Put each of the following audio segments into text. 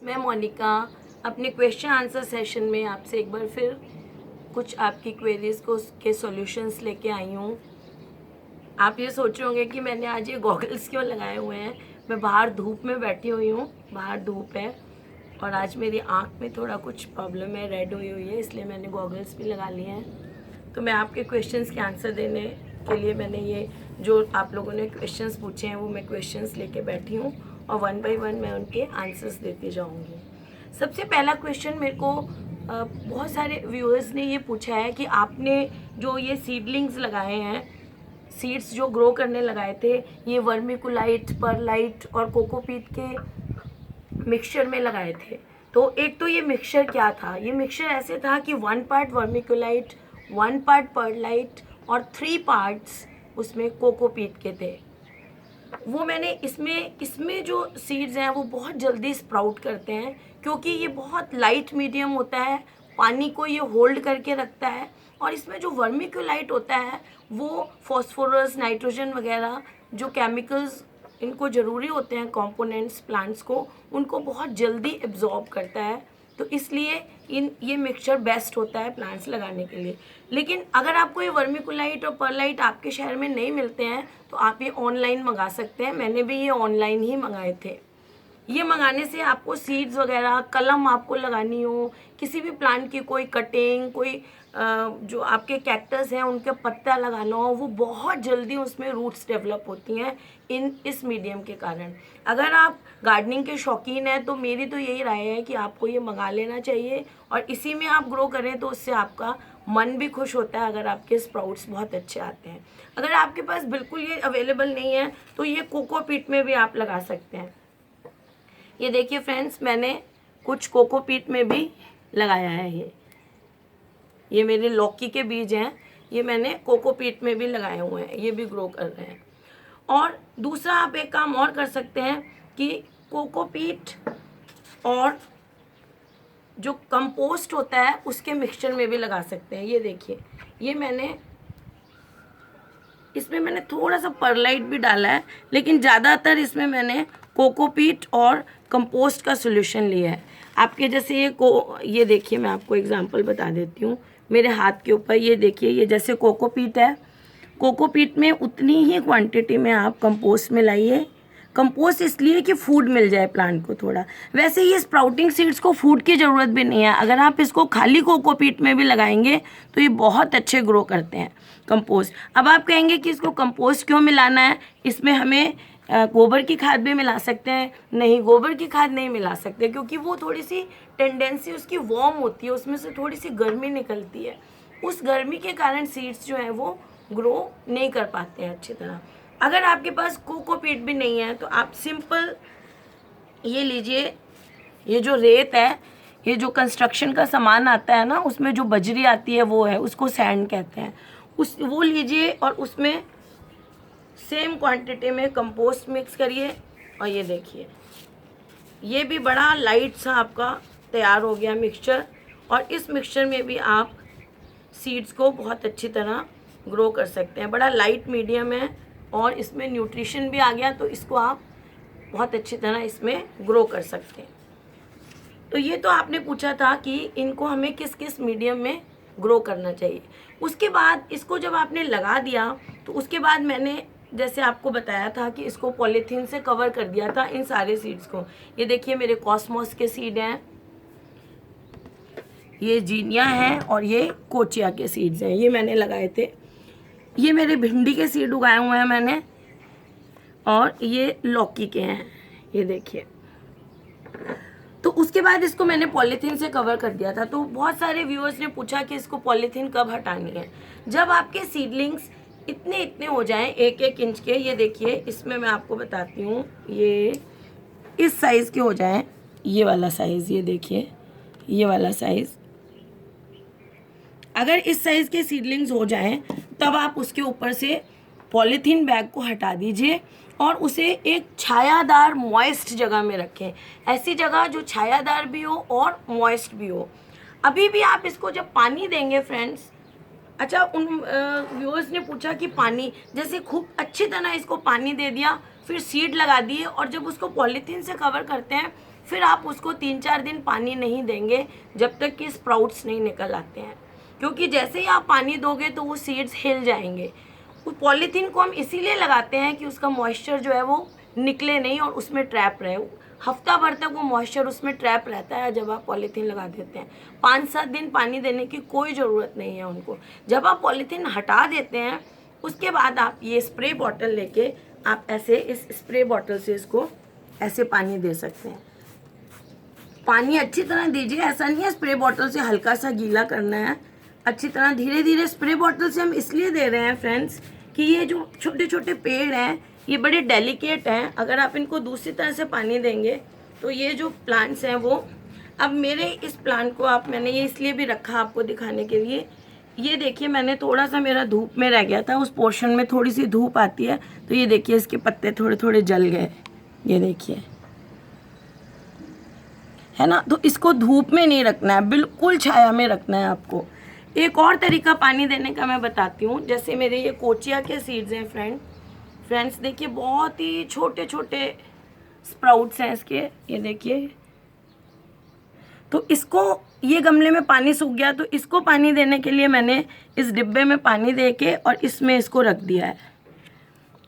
मैं मोनिका अपने question answer session में आपसे एक बार फिर कुछ आपकी क्वेरीज़ को के सॉल्यूशंस लेके आई हूँ। आप ये सोच रहे होंगे कि मैंने आज ये गॉगल्स क्यों लगाए हुए हैं। मैं बाहर धूप में बैठी हुई हूँ, बाहर धूप है और आज मेरी आँख में थोड़ा कुछ प्रॉब्लम है, रेड हुई हुई है, इसलिए मैंने गॉगल्स भी लगा लिए हैं। तो मैं आपके क्वेश्चंस के आंसर देने के लिए मैंने ये जो आप लोगों ने क्वेश्चंस पूछे हैं वो मैं क्वेश्चंस लेके बैठी हूँ और 1 बाय 1 मैं उनके आंसर्स देती जाऊँगी। सबसे पहला क्वेश्चन मेरे को बहुत सारे व्यूअर्स ने ये पूछा है कि आपने जो ये सीडलिंग्स लगाए हैं, सीड्स जो ग्रो करने लगाए थे, ये वर्मिकुलाइट, परलाइट और कोकोपीट के मिक्सचर में लगाए थे। तो एक तो ये मिक्सचर क्या था, ये मिक्सचर ऐसे था कि 1 पार्ट वर्मिकुलाइट, 1 पार्ट परलाइट और 3 पार्ट्स उसमें कोकोपीट के थे। वो मैंने इसमें जो सीड्स हैं वो बहुत जल्दी स्प्राउट करते हैं क्योंकि ये बहुत लाइट मीडियम होता है, पानी को ये होल्ड करके रखता है। और इसमें जो वर्मिकुलाइट होता है वो फॉस्फोरस, नाइट्रोजन वगैरह जो केमिकल्स इनको ज़रूरी होते हैं कंपोनेंट्स प्लांट्स को, उनको बहुत जल्दी एब्जॉर्ब करता है। तो इसलिए ये मिक्सचर बेस्ट होता है प्लांट्स लगाने के लिए। लेकिन अगर आपको ये वर्मिकुलाइट और परलाइट आपके शहर में नहीं मिलते हैं तो आप ये ऑनलाइन मंगा सकते हैं। मैंने भी ये ऑनलाइन ही मंगाए थे। ये मंगाने से आपको सीड्स वगैरह, कलम आपको लगानी हो, किसी भी प्लांट की कोई कटिंग, कोई जो आपके कैक्टस हैं उनके पत्ता लगाना हो, वो बहुत जल्दी उसमें रूट्स डेवलप होती हैं इस मीडियम के कारण। अगर आप गार्डनिंग के शौकीन हैं तो मेरी तो यही राय है कि आपको ये मंगा लेना चाहिए और इसी में आप ग्रो करें तो उससे आपका मन भी खुश होता है अगर आपके स्प्राउट्स बहुत अच्छे आते हैं। अगर आपके पास बिल्कुल ये अवेलेबल नहीं है तो ये कोकोपीट में भी आप लगा सकते हैं। ये देखिए फ्रेंड्स, मैंने कुछ कोकोपीट में भी लगाया है। ये मेरे लौकी के बीज हैं, ये मैंने कोकोपीट में भी लगाए हुए हैं, ये भी ग्रो कर रहे हैं। और दूसरा आप एक काम और कर सकते हैं कि कोकोपीट और जो कंपोस्ट होता है उसके मिक्सचर में भी लगा सकते हैं। ये देखिए, ये इसमें मैंने थोड़ा सा परलाइट भी डाला है, लेकिन ज़्यादातर इसमें मैंने कोकोपीट और कंपोस्ट का सॉल्यूशन लिया है। आपके जैसे ये देखिए, मैं आपको एग्जांपल बता देती हूँ। मेरे हाथ के ऊपर ये देखिए, ये जैसे कोकोपीट है, कोकोपीट में उतनी ही क्वांटिटी में आप कंपोस्ट मिलाइए। कंपोस्ट इसलिए कि फूड मिल जाए प्लांट को थोड़ा। वैसे ये स्प्राउटिंग सीड्स को फूड की ज़रूरत भी नहीं है। अगर आप इसको खाली कोकोपीट में भी लगाएंगे तो ये बहुत अच्छे ग्रो करते हैं कंपोस्ट। अब आप कहेंगे कि इसको कंपोस्ट क्यों मिलाना है, इसमें हमें गोबर की खाद भी मिला सकते हैं। नहीं, गोबर की खाद नहीं मिला सकते क्योंकि वो थोड़ी सी टेंडेंसी उसकी वार्म होती है, उसमें से थोड़ी सी गर्मी निकलती है। उस गर्मी के कारण सीड्स जो हैं वो ग्रो नहीं कर पाते हैं अच्छी तरह। अगर आपके पास कोकोपीट भी नहीं है तो आप सिंपल ये लीजिए, ये जो रेत है, ये जो कंस्ट्रक्शन का सामान आता है ना, उसमें जो बजरी आती है वो है, उसको सैंड कहते हैं। वो लीजिए और उसमें सेम क्वांटिटी में कंपोस्ट मिक्स करिए और ये देखिए, ये भी बड़ा लाइट सा आपका तैयार हो गया मिक्सचर। और इस मिक्सचर में भी आप सीड्स को बहुत अच्छी तरह ग्रो कर सकते हैं। बड़ा लाइट मीडियम है और इसमें न्यूट्रिशन भी आ गया, तो इसको आप बहुत अच्छी तरह इसमें ग्रो कर सकते हैं। तो ये तो आपने पूछा था कि इनको हमें किस किस मीडियम में ग्रो करना चाहिए। उसके बाद इसको जब आपने लगा दिया तो उसके बाद मैंने जैसे आपको बताया था कि इसको पॉलीथीन से कवर कर दिया था इन सारे सीड्स को। ये देखिए, मेरे कॉस्मोस के सीड हैं, ये जीनिया हैं और ये कोचिया के सीड्स हैं, ये मैंने लगाए थे। ये मेरे भिंडी के सीड उगाए हुए हैं मैंने, और ये लौकी के हैं, ये देखिए। तो उसके बाद इसको मैंने पॉलीथीन से कवर कर दिया था। तो बहुत सारे व्यूअर्स ने पूछा कि इसको पॉलीथीन कब हटानी है। जब आपके सीडलिंग्स इतने इतने हो जाएं, 1-1 इंच के, ये देखिए इसमें मैं आपको बताती हूँ, ये इस साइज़ के हो जाएं, ये वाला साइज़, ये देखिए ये वाला साइज़। अगर इस साइज़ के सीडलिंग्स हो जाएं तब आप उसके ऊपर से पॉलीथीन बैग को हटा दीजिए और उसे एक छायादार मॉइस्ट जगह में रखें। ऐसी जगह जो छायादार भी हो और मॉइस्ट भी हो। अभी भी आप इसको जब पानी देंगे फ्रेंड्स, अच्छा उन व्यूअर्स ने पूछा कि पानी, जैसे खूब अच्छी तरह इसको पानी दे दिया, फिर सीड लगा दिए और जब उसको पॉलीथीन से कवर करते हैं फिर आप उसको 3-4 दिन पानी नहीं देंगे जब तक कि स्प्राउट्स नहीं निकल आते हैं, क्योंकि जैसे ही आप पानी दोगे तो वो सीड्स हिल जाएंगे। वो पॉलीथीन को हम इसीलिए लगाते हैं कि उसका मॉइस्चर जो है वो निकले नहीं और उसमें ट्रैप रहे। हफ्ता भर तक वो मॉइस्चर उसमें ट्रैप रहता है जब आप पॉलीथीन लगा देते हैं। 5-7 दिन पानी देने की कोई ज़रूरत नहीं है उनको। जब आप पॉलीथीन हटा देते हैं उसके बाद आप ये स्प्रे बॉटल लेके आप ऐसे इस स्प्रे बॉटल से इसको ऐसे पानी दे सकते हैं। पानी अच्छी तरह दीजिए, ऐसा नहीं है स्प्रे बॉटल से हल्का सा गीला करना है, अच्छी तरह धीरे धीरे। स्प्रे बॉटल से हम इसलिए दे रहे हैं फ्रेंड्स कि ये जो छोटे छोटे पेड़ हैं ये बड़े डेलिकेट हैं, अगर आप इनको दूसरी तरह से पानी देंगे तो ये जो प्लांट्स हैं वो, अब मेरे इस प्लांट को मैंने ये इसलिए भी रखा आपको दिखाने के लिए। ये देखिए मैंने थोड़ा सा, मेरा धूप में रह गया था, उस पोर्शन में थोड़ी सी धूप आती है तो ये देखिए इसके पत्ते थोड़े थोड़े जल गए, ये देखिए, है ना। तो इसको धूप में नहीं रखना है, बिल्कुल छाया में रखना है आपको। एक और तरीका पानी देने का मैं बताती हूँ। जैसे मेरे ये कोचिया के सीड्स हैं फ्रेंड्स देखिए, बहुत ही छोटे छोटे स्प्राउट्स हैं इसके, ये देखिए। तो इसको, ये गमले में पानी सूख गया तो इसको पानी देने के लिए मैंने इस डिब्बे में पानी दे के और इसमें इसको रख दिया है।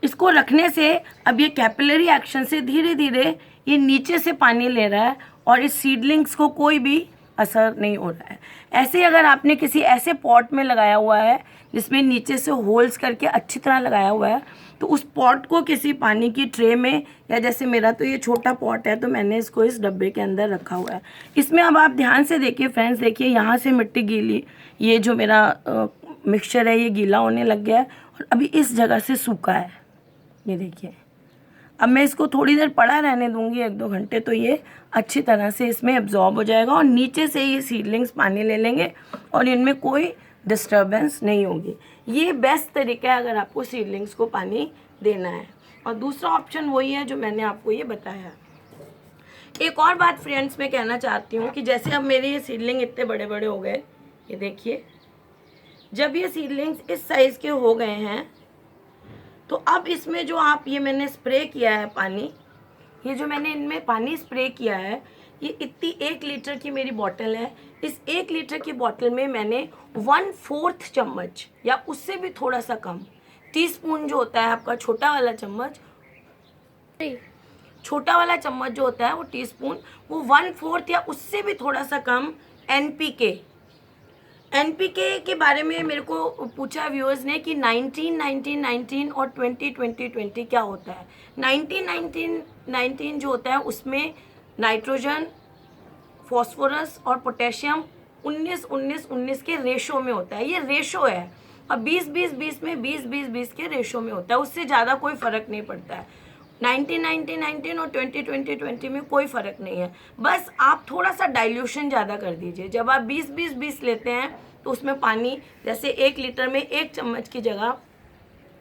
इसको रखने से अब ये कैपिलरी एक्शन से धीरे धीरे ये नीचे से पानी ले रहा है और इस सीडलिंग्स को कोई भी असर नहीं हो रहा है। ऐसे अगर आपने किसी ऐसे पॉट में लगाया हुआ है जिसमें नीचे से होल्स करके अच्छी तरह लगाया हुआ है, तो उस पॉट को किसी पानी की ट्रे में, या जैसे मेरा तो ये छोटा पॉट है तो मैंने इसको इस डब्बे के अंदर रखा हुआ है। इसमें अब आप ध्यान से देखिए फ्रेंड्स, देखिए यहाँ से मिट्टी गीली, ये जो मेरा मिक्सचर है ये गीला होने लग गया है और अभी इस जगह से सूखा है, ये देखिए। अब मैं इसको थोड़ी देर पड़ा रहने दूंगी, 1-2 घंटे, तो ये अच्छी तरह से इसमें एब्जॉर्ब हो जाएगा और नीचे से ये सीडलिंग्स पानी ले लेंगे और इनमें कोई डिस्टर्बेंस नहीं होगी। ये बेस्ट तरीका है अगर आपको सीडलिंग्स को पानी देना है। और दूसरा ऑप्शन वही है जो मैंने आपको ये बताया। एक और बात फ्रेंड्स मैं कहना चाहती हूँ कि जैसे अब मेरे ये सीडलिंग इतने बड़े बड़े हो गए, ये देखिए, जब ये सीडलिंग्स इस साइज़ के हो गए हैं तो अब इसमें जो आप, ये मैंने स्प्रे किया है पानी, ये जो मैंने इनमें पानी स्प्रे किया है, ये इतनी 1 लीटर की मेरी बॉटल है। इस 1 लीटर की बॉटल में मैंने 1/4 चम्मच या उससे भी थोड़ा सा कम, टीस्पून जो होता है आपका छोटा वाला चम्मच, छोटा वाला चम्मच जो होता है वो टीस्पून, वो 1/4 या उससे भी थोड़ा सा कम एनपीके के बारे में मेरे को पूछा व्यूअर्स ने कि 19-19-19 और 20-20-20 क्या होता है। 19-19-19 जो होता है उसमें नाइट्रोजन, फॉस्फोरस और पोटेशियम 19-19-19 के रेशो में होता है, ये रेशो है। और 20-20-20 में 20-20-20 के रेशो में होता है, उससे ज़्यादा कोई फ़र्क नहीं पड़ता है। 19-19-19 और 20-20-20 में कोई फ़र्क नहीं है, बस आप थोड़ा सा डाइल्यूशन ज़्यादा कर दीजिए। जब आप 20-20-20 लेते हैं तो उसमें पानी जैसे 1 लीटर में 1 चम्मच की जगह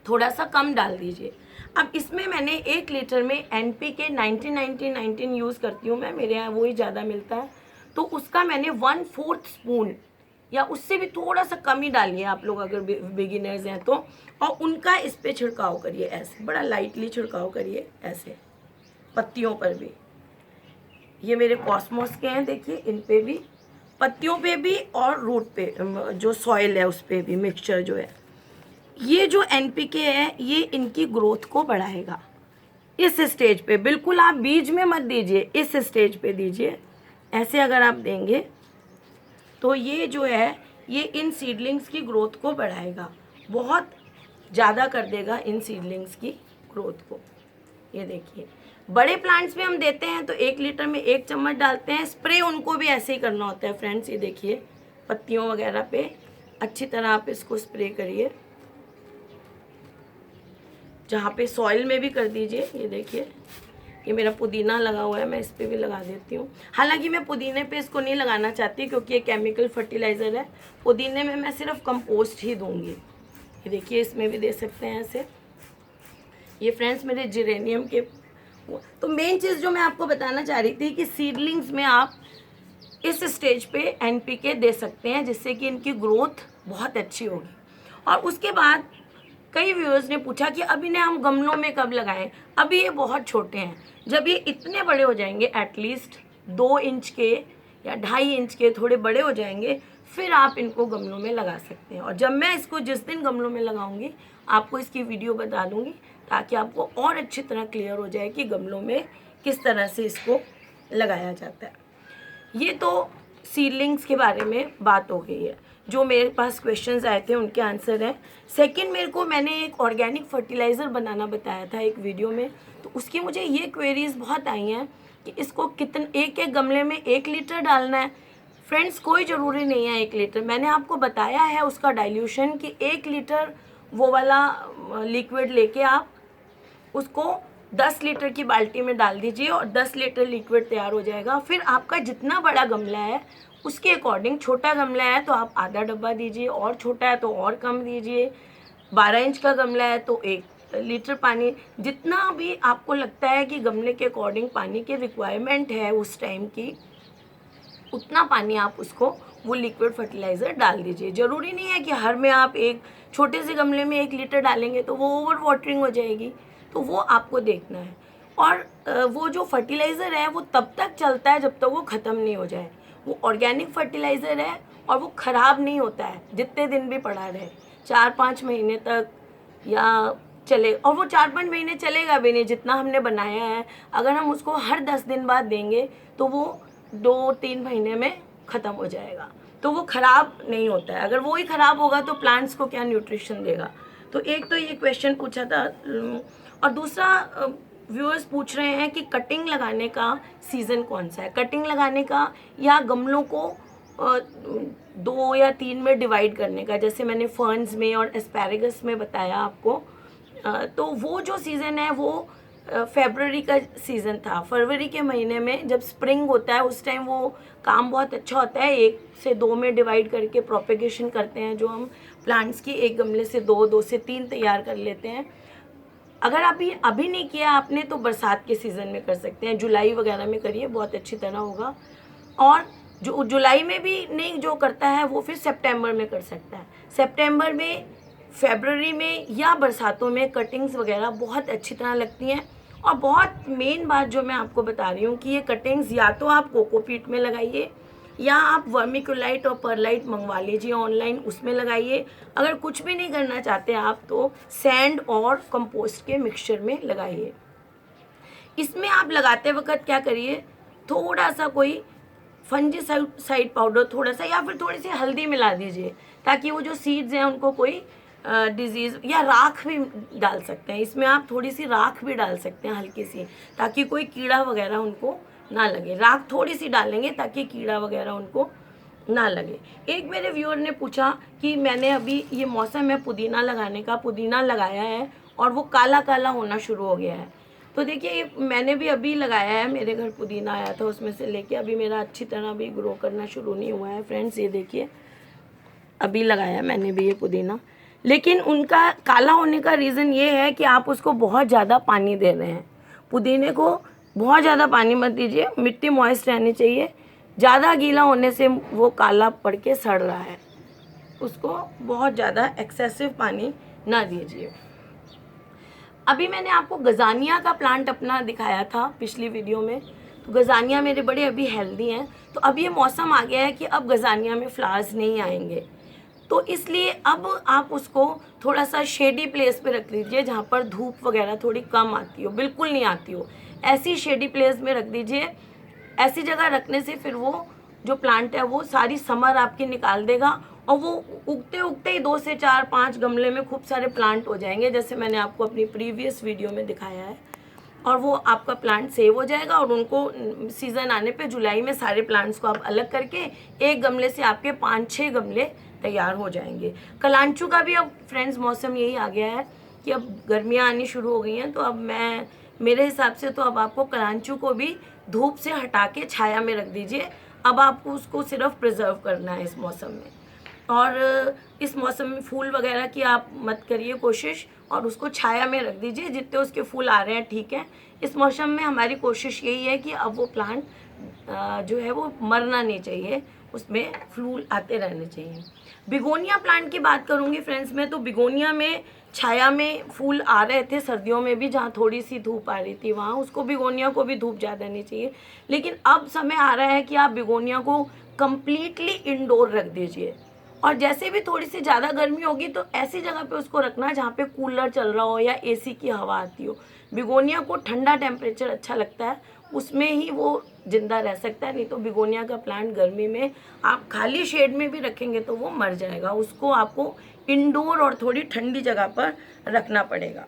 थोड़ा सा कम डाल दीजिए। अब इसमें मैंने 1 लीटर में NPK 19-19-19 यूज़ करती हूँ मैं, मेरे यहाँ वही ज़्यादा मिलता है, तो उसका मैंने 1/4 स्पून या उससे भी थोड़ा सा कम ही डालिए आप लोग अगर बिगिनर्स हैं तो। और उनका इस पर छिड़काव करिए, ऐसे बड़ा लाइटली छिड़काव करिए, ऐसे पत्तियों पर भी। ये मेरे कॉस्मोस के हैं, देखिए, इन पे भी, पत्तियों पे भी और रूट पे, जो सॉइल है उस पे भी मिक्सचर जो है। ये जो NPK है ये इनकी ग्रोथ को बढ़ाएगा। इस स्टेज पे बिल्कुल आप बीज में मत दीजिए, इस स्टेज पे दीजिए। ऐसे अगर आप देंगे तो ये जो है ये इन सीडलिंग्स की ग्रोथ को बढ़ाएगा, बहुत ज़्यादा कर देगा इन सीडलिंग्स की ग्रोथ को। ये देखिए, बड़े प्लांट्स में हम देते हैं तो 1 लीटर में 1 चम्मच डालते हैं। स्प्रे उनको भी ऐसे ही करना होता है फ्रेंड्स। ये देखिए, पत्तियों वगैरह पे अच्छी तरह आप इसको स्प्रे करिए, जहाँ पे सॉइल में भी कर दीजिए। ये देखिए, ये मेरा पुदीना लगा हुआ है, मैं इस पर भी लगा देती हूँ। हालांकि मैं पुदीने पे इसको नहीं लगाना चाहती क्योंकि ये केमिकल फर्टिलाइज़र है। पुदीने में मैं सिर्फ कंपोस्ट ही दूंगी। ये देखिए, इसमें भी दे सकते हैं ऐसे। ये फ्रेंड्स मेरे जेरेनियम के। तो मेन चीज़ जो मैं आपको बताना चाह रही थी कि सीडलिंग्स में आप इस स्टेज पे NPK दे सकते हैं जिससे कि इनकी ग्रोथ बहुत अच्छी होगी। और उसके बाद कई व्यूअर्स ने पूछा कि अब इन्हें हम गमलों में कब लगाएं। अभी ये बहुत छोटे हैं, जब ये इतने बड़े हो जाएंगे, एटलीस्ट 2 इंच के या 2.5 इंच के थोड़े बड़े हो जाएंगे, फिर आप इनको गमलों में लगा सकते हैं। और जब मैं इसको जिस दिन गमलों में लगाऊंगी आपको इसकी वीडियो बता दूंगी, ताकि आपको और अच्छी तरह क्लियर हो जाए कि गमलों में किस तरह से इसको लगाया जाता है। ये तो सीडलिंग्स के बारे में बात हो गई है। जो मेरे पास क्वेश्चंस आए थे उनके आंसर हैं। सेकंड, मैंने एक ऑर्गेनिक फर्टिलाइज़र बनाना बताया था एक वीडियो में, तो उसकी मुझे ये क्वेरीज बहुत आई हैं कि इसको एक गमले में 1 लीटर डालना है। फ्रेंड्स, कोई ज़रूरी नहीं है 1 लीटर। मैंने आपको बताया है उसका डाइल्यूशन कि 1 लीटर वो वाला लिक्विड लेके आप उसको 10 लीटर की बाल्टी में डाल दीजिए और 10 लीटर लिक्विड तैयार हो जाएगा। फिर आपका जितना बड़ा गमला है उसके अकॉर्डिंग, छोटा गमला है तो आप आधा डब्बा दीजिए, और छोटा है तो और कम दीजिए। 12 इंच का गमला है तो 1 लीटर पानी, जितना भी आपको लगता है कि गमले के अकॉर्डिंग पानी की रिक्वायरमेंट है उस टाइम की, उतना पानी आप उसको वो लिक्विड फर्टिलाइज़र डाल दीजिए। ज़रूरी नहीं है कि हर में आप एक छोटे से गमले में 1 लीटर डालेंगे तो वो ओवर वाटरिंग हो जाएगी, तो वो आपको देखना है। और वो जो फर्टिलाइज़र है वो तब तक चलता है जब तक वो ख़त्म नहीं हो जाए। वो ऑर्गेनिक फर्टिलाइज़र है और वो ख़राब नहीं होता है, जितने दिन भी पड़ा रहे, 4-5 महीने तक या चले, और वो 4-5 महीने चलेगा भी नहीं जितना हमने बनाया है। अगर हम उसको हर 10 दिन बाद देंगे तो वो 2-3 महीने में ख़त्म हो जाएगा, तो वो ख़राब नहीं होता है। अगर वो ही ख़राब होगा तो प्लांट्स को क्या न्यूट्रिशन देगा। तो एक तो ये क्वेश्चन पूछा था। और दूसरा, व्यूअर्स पूछ रहे हैं कि कटिंग लगाने का सीज़न कौन सा है, कटिंग लगाने का या गमलों को 2 या 3 में डिवाइड करने का, जैसे मैंने फर्न्स में और एस्पैरेगस में बताया आपको। तो वो जो सीज़न है वो फरवरी का सीज़न था। फरवरी के महीने में जब स्प्रिंग होता है उस टाइम वो काम बहुत अच्छा होता है। 1 से 2 में डिवाइड करके प्रोपेगेशन करते हैं, जो हम प्लांट्स की एक गमले से 2 से 3 तैयार कर लेते हैं। अगर अभी नहीं किया आपने तो बरसात के सीज़न में कर सकते हैं, जुलाई वगैरह में करिए, बहुत अच्छी तरह होगा। और जो जुलाई में भी नहीं जो करता है वो फिर सितंबर में कर सकता है। सितंबर में, फरवरी में या बरसातों में कटिंग्स वगैरह बहुत अच्छी तरह लगती हैं। और बहुत मेन बात जो मैं आपको बता रही हूँ कि ये कटिंग्स या तो आप कोकोपीट में लगाइए या आप वर्मिकुलाइट और परलाइट मंगवा लीजिए ऑनलाइन, उसमें लगाइए। अगर कुछ भी नहीं करना चाहते आप तो सैंड और कंपोस्ट के मिक्सचर में लगाइए। इसमें आप लगाते वक्त क्या करिए, थोड़ा सा कोई फंजीसाइड पाउडर थोड़ा सा, या फिर थोड़ी सी हल्दी मिला दीजिए, ताकि वो जो सीड्स हैं उनको कोई डिजीज़, या राख भी डाल सकते हैं इसमें, आप थोड़ी सी राख भी डाल सकते हैं हल्की सी, ताकि कोई कीड़ा वगैरह उनको ना लगे। राख थोड़ी सी डालेंगे ताकि कीड़ा वगैरह उनको ना लगे। एक मेरे व्यूअर ने पूछा कि मैंने अभी ये मौसम है पुदीना लगाने का, पुदीना लगाया है और वो काला काला होना शुरू हो गया है। तो देखिए, मैंने भी अभी लगाया है, मेरे घर पुदीना आया था, उसमें से लेके अभी मेरा अच्छी तरह भी ग्रो करना शुरू नहीं हुआ है। फ्रेंड्स, ये देखिए, अभी लगाया मैंने भी ये पुदीना। लेकिन उनका काला होने का रीज़न ये है कि आप उसको बहुत ज़्यादा पानी दे रहे हैं। पुदीने को बहुत ज़्यादा पानी मत दीजिए, मिट्टी मॉइस्ट रहनी चाहिए। ज़्यादा गीला होने से वो काला पड़ के सड़ रहा है, उसको बहुत ज़्यादा एक्सेसिव पानी ना दीजिए। अभी मैंने आपको गजानिया का प्लांट अपना दिखाया था पिछली वीडियो में, तो गजानिया मेरे बड़े अभी हेल्दी हैं। तो अब ये मौसम आ गया है कि अब गजानिया में फ्लावर्स नहीं आएंगे, तो इसलिए अब आप उसको थोड़ा सा शेडी प्लेस पे रख लीजिए, जहाँ पर धूप वगैरह थोड़ी कम आती हो, बिल्कुल नहीं आती हो, ऐसी शेडी प्लेस में रख दीजिए। ऐसी जगह रखने से फिर वो जो प्लांट है वो सारी समर आपकी निकाल देगा, और वो उगते उगते ही 2 से 4-5 गमले में खूब सारे प्लांट हो जाएंगे, जैसे मैंने आपको अपनी प्रीवियस वीडियो में दिखाया है। और वो आपका प्लांट सेव हो जाएगा, और उनको सीज़न आने पे जुलाई में सारे प्लांट्स को आप अलग करके एक गमले से आपके 5-6 गमले तैयार हो जाएंगे। कलांचू का भी अब फ्रेंड्स मौसम यही आ गया है कि अब गर्मियाँ आनी शुरू हो गई हैं, तो अब मेरे हिसाब से तो अब आपको कलांचू को भी धूप से हटा के छाया में रख दीजिए। अब आपको उसको सिर्फ प्रिजर्व करना है इस मौसम में, और इस मौसम में फूल वगैरह की आप मत करिए कोशिश, और उसको छाया में रख दीजिए। जितने उसके फूल आ रहे हैं ठीक है। इस मौसम में हमारी कोशिश यही है कि अब वो प्लांट जो है वो मरना नहीं चाहिए, उसमें फूल आते रहने चाहिए। बिगोनिया प्लांट की बात करूँगी फ्रेंड्स मैं, तो बिगोनिया में छाया में फूल आ रहे थे सर्दियों में भी, जहाँ थोड़ी सी धूप आ रही थी वहाँ उसको, बिगोनिया को भी धूप ज़्यादा नहीं चाहिए। लेकिन अब समय आ रहा है कि आप बिगोनिया को कम्प्लीटली इंडोर रख दीजिए, और जैसे भी थोड़ी सी ज़्यादा गर्मी होगी तो ऐसी जगह पे उसको रखना जहाँ पे कूलर चल रहा हो या एसी की हवा आती हो। बिगोनिया को ठंडा टेम्परेचर अच्छा लगता है, उसमें ही वो ज़िंदा रह सकता है, नहीं तो बिगोनिया का प्लांट गर्मी में आप खाली शेड में भी रखेंगे तो वो मर जाएगा। उसको आपको इंडोर और थोड़ी ठंडी जगह पर रखना पड़ेगा।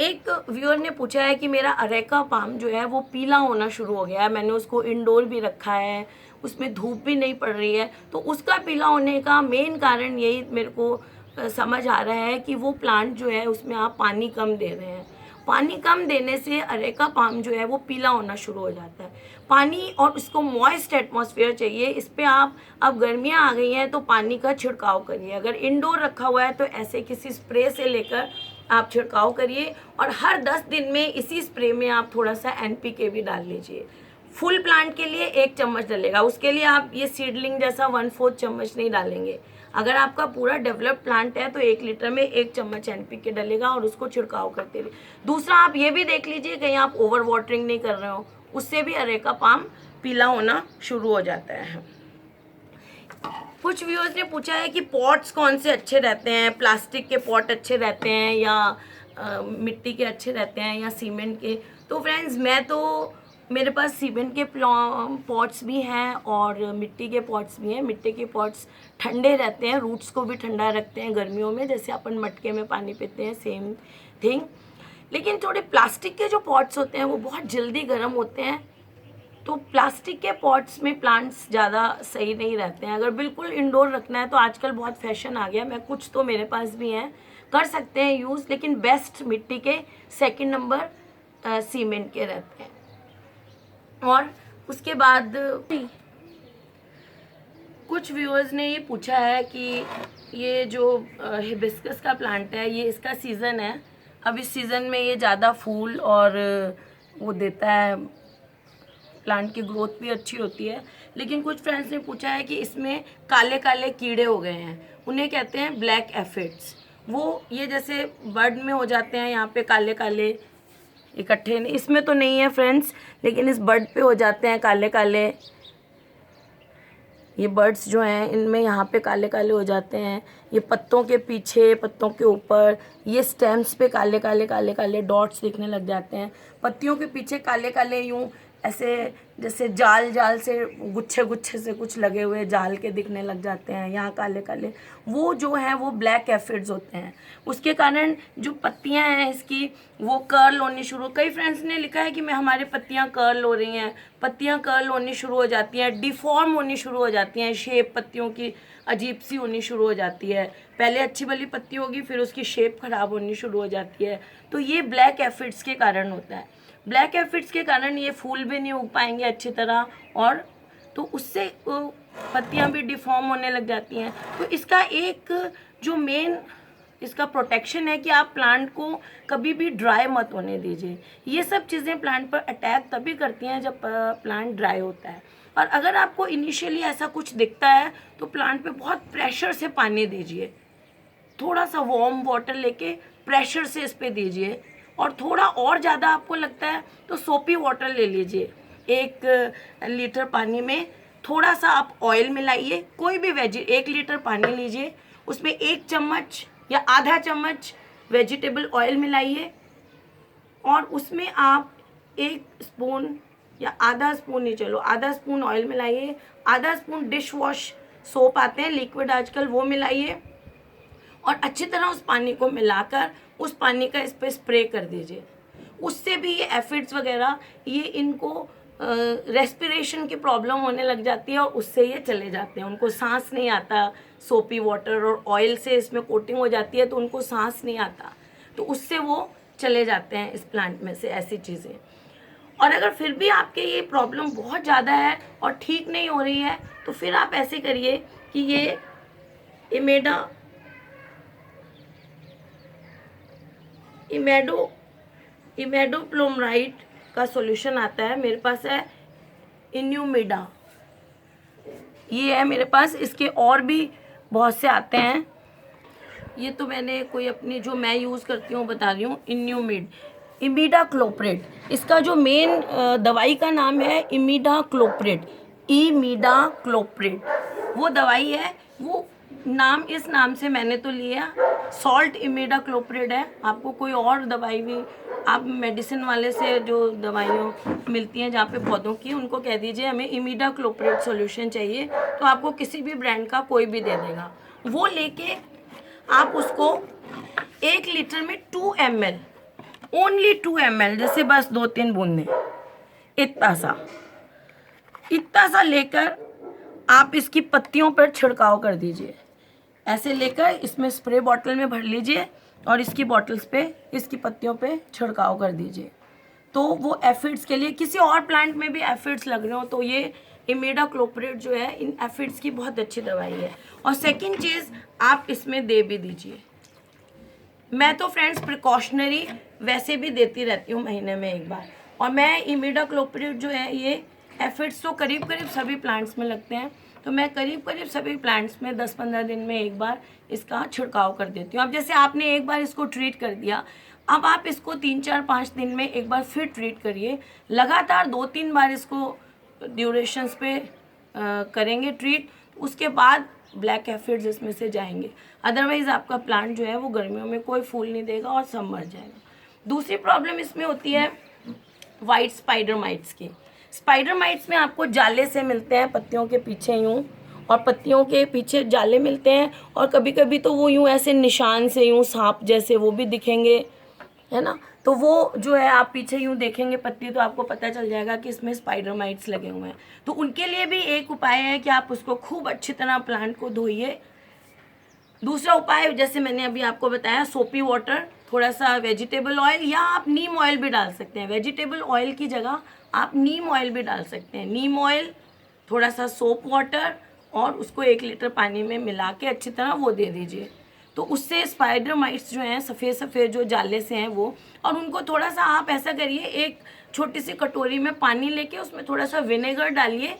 एक व्यूअर ने पूछा है कि मेरा अरेका पाम जो है वो पीला होना शुरू हो गया है, मैंने उसको इंडोर भी रखा है, उसमें धूप भी नहीं पड़ रही है, तो उसका पीला होने का मेन कारण यही मेरे को समझ आ रहा है कि वो प्लांट जो है उसमें आप पानी कम दे रहे हैं। पानी कम देने से अरेका पाम जो है वो पीला होना शुरू हो जाता है। पानी और उसको मॉइस्ट एटमॉस्फेयर चाहिए। इस पर आप, अब गर्मियाँ आ गई हैं तो पानी का छिड़काव करिए। अगर इंडोर रखा हुआ है तो ऐसे किसी स्प्रे से लेकर आप छिड़काव करिए, और हर 10 दिन में इसी स्प्रे में आप थोड़ा सा NPK भी डाल लीजिए। फुल प्लांट के लिए 1 चम्मच डलेगा, उसके लिए आप ये सीडलिंग जैसा 1/4 चम्मच नहीं डालेंगे। अगर आपका पूरा डेवलप्ड प्लांट है तो 1 लीटर में 1 चम्मच NPK डलेगा और उसको छिड़काव करते रहिए। दूसरा, आप ये भी देख लीजिए कहीं आप ओवर वाटरिंग नहीं कर रहे हो, उससे भी अरेका पाम पीला होना शुरू हो जाता है। कुछ व्यूअर्स ने पूछा है कि पॉट्स कौन से अच्छे रहते हैं, प्लास्टिक के पॉट अच्छे रहते हैं या मिट्टी के अच्छे रहते हैं या सीमेंट के। तो फ्रेंड्स मेरे पास सीमेंट के पॉट्स भी हैं और मिट्टी के पॉट्स भी हैं। मिट्टी के पॉट्स ठंडे रहते हैं, रूट्स को भी ठंडा रखते हैं गर्मियों में, जैसे अपन मटके में पानी पीते हैं, सेम थिंग। लेकिन थोड़े प्लास्टिक के जो पॉट्स होते हैं वो बहुत जल्दी गर्म होते हैं, तो प्लास्टिक के पॉट्स में प्लांट्स ज़्यादा सही नहीं रहते हैं। अगर बिल्कुल इंडोर रखना है तो आजकल बहुत फैशन आ गया, मैं कुछ तो मेरे पास भी हैं, कर सकते हैं यूज़, लेकिन बेस्ट मिट्टी के, सेकंड नंबर सीमेंट के रहते हैं। और उसके बाद कुछ व्यूअर्स ने ये पूछा है कि ये जो हिबिस्कस का प्लांट है, ये इसका सीज़न है, अब इस सीज़न में ये ज़्यादा फूल और वो देता है, प्लांट की ग्रोथ भी अच्छी होती है। लेकिन कुछ फ्रेंड्स ने पूछा है कि इसमें काले काले कीड़े हो गए हैं, उन्हें कहते हैं ब्लैक एफिड्स। वो ये जैसे बर्ड में हो जाते हैं, यहाँ पे काले काले इकट्ठे, नहीं इसमें तो नहीं है फ्रेंड्स, लेकिन इस बर्ड पे हो जाते हैं काले काले। ये बर्ड्स जो हैं इनमें यहाँ पे काले काले हो जाते हैं, ये पत्तों के पीछे, पत्तों के ऊपर, ये स्टेम्स पे काले काले काले काले डॉट्स दिखने लग जाते हैं। पत्तियों के पीछे काले काले यूँ ऐसे जैसे जाल जाल से, गुच्छे गुच्छे से कुछ लगे हुए जाल के दिखने लग जाते हैं, यहाँ काले काले, वो जो हैं वो ब्लैक एफिड्स होते हैं। उसके कारण जो पत्तियाँ हैं इसकी वो कर्ल होनी शुरू, कई फ्रेंड्स ने लिखा है कि मैं हमारी पत्तियाँ कर्ल हो रही हैं, पत्तियाँ कर्ल होनी शुरू हो जाती हैं, डिफॉर्म होनी शुरू हो जाती हैं, शेप पत्तियों की अजीब सी होनी शुरू हो जाती है, पहले अच्छी भली पत्ती होगी फिर उसकी शेप खराब होनी शुरू हो जाती है। तो ये ब्लैक एफिड्स के कारण होता है। ब्लैक एफिड्स के कारण ये फूल भी नहीं उग पाएंगे अच्छी तरह, और तो उससे पत्तियां भी डिफॉर्म होने लग जाती हैं। तो इसका एक जो मेन इसका प्रोटेक्शन है कि आप प्लांट को कभी भी ड्राई मत होने दीजिए। ये सब चीज़ें प्लांट पर अटैक तभी करती हैं जब प्लांट ड्राई होता है। और अगर आपको इनिशियली ऐसा कुछ दिखता है तो प्लांट पे बहुत प्रेशर से पानी दीजिए, थोड़ा सा वार्म वाटर लेके प्रेशर से इस पे दीजिए, और थोड़ा और ज़्यादा आपको लगता है तो सोपी वाटर ले लीजिए। 1 लीटर पानी में थोड़ा सा आप ऑयल मिलाइए, कोई भी 1 लीटर पानी लीजिए, उसमें 1 चम्मच या आधा चम्मच वेजिटेबल ऑयल मिलाइए, और उसमें आप 1 स्पून या आधा स्पून ही चलो, आधा स्पून ऑयल मिलाइए, आधा स्पून डिश वॉश सोप आते हैं लिक्विड आजकल, वो मिलाइए, और अच्छी तरह उस पानी को मिलाकर उस पानी का इस पर स्प्रे कर दीजिए। उससे भी ये एफिड्स वगैरह ये इनको रेस्पिरेशन की प्रॉब्लम होने लग जाती है और उससे ये चले जाते हैं, उनको सांस नहीं आता। सोपी वाटर और ऑयल से इसमें कोटिंग हो जाती है तो उनको सांस नहीं आता, तो उससे वो चले जाते हैं इस प्लांट में से ऐसी चीज़ें। और अगर फिर भी आपके ये प्रॉब्लम बहुत ज़्यादा है और ठीक नहीं हो रही है तो फिर आप ऐसे करिए कि ये इमेडोप्लोमराइड का सॉल्यूशन आता है, मेरे पास है इन्यूमिडा, ये है मेरे पास। इसके और भी बहुत से आते हैं, ये तो मैंने कोई अपनी जो मैं यूज़ करती हूँ बता रही हूँ। इमिडाक्लोप्रिड, इसका जो मेन दवाई का नाम है इमिडाक्लोप्रिड, इमिडाक्लोप्रिड वो दवाई है। वो नाम इस नाम से मैंने तो लिया, सॉल्ट इमिडाक्लोप्रिड है। आपको कोई और दवाई भी, आप मेडिसिन वाले से जो दवाइयाँ मिलती हैं जहाँ पे पौधों की, उनको कह दीजिए हमें इमिडाक्लोप्रिड सॉल्यूशन चाहिए, तो आपको किसी भी ब्रांड का कोई भी दे देगा। वो लेके आप उसको 1 लीटर में 2 ml, ओनली 2 ml, जैसे बस 2-3 बूंदें, इतना सा लेकर आप इसकी पत्तियों पर छिड़काव कर दीजिए। ऐसे लेकर इसमें स्प्रे बॉटल में भर लीजिए और इसकी बॉटल्स पे, इसकी पत्तियों पे छिड़काव कर दीजिए। तो वो एफिड्स के लिए, किसी और प्लांट में भी एफिड्स लग रहे हो तो ये इमिडाक्लोप्रिड जो है इन एफिड्स की बहुत अच्छी दवाई है। और सेकंड चीज़, आप इसमें दे भी दीजिए। मैं तो फ्रेंड्स प्रिकॉशनरी वैसे भी देती रहती हूँ महीने में एक बार। और मैं इमिडाक्लोप्रिड जो है, ये एफिड्स तो करीब करीब सभी प्लांट्स में लगते हैं, तो मैं करीब करीब सभी प्लांट्स में 10-15 दिन में एक बार इसका छिड़काव कर देती हूँ। अब जैसे आपने एक बार इसको ट्रीट कर दिया, अब आप इसको 3-4-5 दिन में एक बार फिर ट्रीट करिए। लगातार 2-3 बार इसको ड्यूरेशंस पे करेंगे ट्रीट, उसके बाद ब्लैक एफिड्स इसमें से जाएंगे। अदरवाइज़ आपका प्लांट जो है वो गर्मियों में कोई फूल नहीं देगा और सब मर जाएगा। दूसरी प्रॉब्लम इसमें होती है वाइट स्पाइडर माइट्स की। स्पाइडर माइट्स में आपको जाले से मिलते हैं पत्तियों के पीछे यूँ, और पत्तियों के पीछे जाले मिलते हैं, और कभी कभी तो वो यूँ ऐसे निशान से यूँ सांप जैसे वो भी दिखेंगे, है ना। तो वो जो है आप पीछे यूँ देखेंगे पत्ती, तो आपको पता चल जाएगा कि इसमें स्पाइडर माइट्स लगे हुए हैं। तो उनके लिए भी एक उपाय है कि आप उसको खूब अच्छी तरह प्लांट को धोइए। दूसरा उपाय, जैसे मैंने अभी आपको बताया, सोपी वाटर, थोड़ा सा वेजिटेबल ऑयल, या आप नीम ऑयल भी डाल सकते हैं। वेजिटेबल ऑयल की जगह आप नीम ऑयल भी डाल सकते हैं। नीम ऑयल, थोड़ा सा सोप वाटर, और उसको 1 लीटर पानी में मिला के अच्छी तरह वो दे दीजिए। तो उससे स्पाइडर माइट्स जो हैं सफ़ेद सफ़ेद जो जाले से हैं वो, और उनको थोड़ा सा आप ऐसा करिए, एक छोटी सी कटोरी में पानी लेके उसमें थोड़ा सा विनेगर डालिए,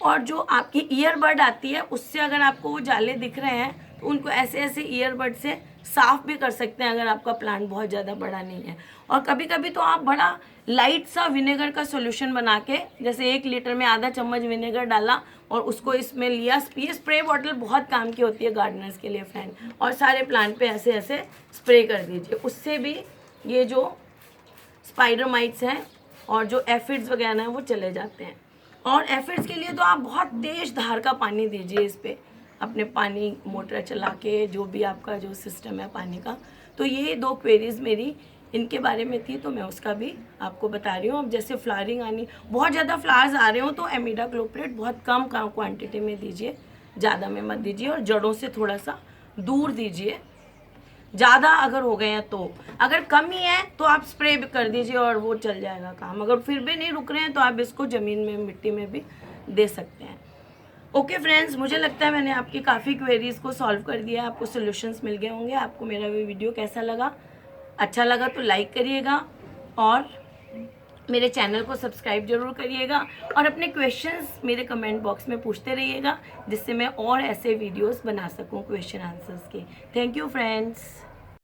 और जो आपकी ईयरबड आती है उससे अगर आपको वो जाले दिख रहे हैं तो उनको ऐसे ऐसे ईयरबड से साफ़ भी कर सकते हैं, अगर आपका प्लांट बहुत ज़्यादा बड़ा नहीं है। और कभी कभी तो आप बड़ा लाइट सा विनेगर का सॉल्यूशन बना के, जैसे 1 लीटर में आधा चम्मच विनेगर डाला और उसको इसमें लिया। ये स्प्रे बॉटल बहुत काम की होती है गार्डनर्स के लिए फ्रेंड, और सारे प्लांट पे ऐसे ऐसे स्प्रे कर दीजिए। उससे भी ये जो स्पाइडर माइट्स हैं और जो एफिड्स वगैरह हैं वो चले जाते हैं। और एफिड्स के लिए तो आप बहुत तेज़ धार का पानी दीजिए इस पर, अपने पानी मोटर चला के, जो भी आपका जो सिस्टम है पानी का। तो ये 2 क्वेरीज मेरी इनके बारे में थी, तो मैं उसका भी आपको बता रही हूँ। अब जैसे फ्लावरिंग आनी, बहुत ज़्यादा फ्लावर्स आ रहे हो तो इमिडाक्लोप्रिड बहुत कम क्वांटिटी में दीजिए, ज़्यादा में मत दीजिए, और जड़ों से थोड़ा सा दूर दीजिए। ज़्यादा अगर हो गए हैं तो, अगर कम ही है तो आप स्प्रे भी कर दीजिए और वो चल जाएगा काम। अगर फिर भी नहीं रुक रहे हैं तो आप इसको ज़मीन में, मिट्टी में भी दे सकते हैं। ओके फ्रेंड्स, मुझे लगता है मैंने आपकी काफ़ी क्वेरीज़ को सॉल्व कर दिया, आपको सॉल्यूशंस मिल गए होंगे। आपको मेरा वीडियो कैसा लगा? अच्छा लगा तो लाइक करिएगा, और मेरे चैनल को सब्सक्राइब जरूर करिएगा, और अपने क्वेश्चंस मेरे कमेंट बॉक्स में पूछते रहिएगा, जिससे मैं और ऐसे वीडियोस बना सकूं क्वेश्चन आंसर्स के। Thank you friends.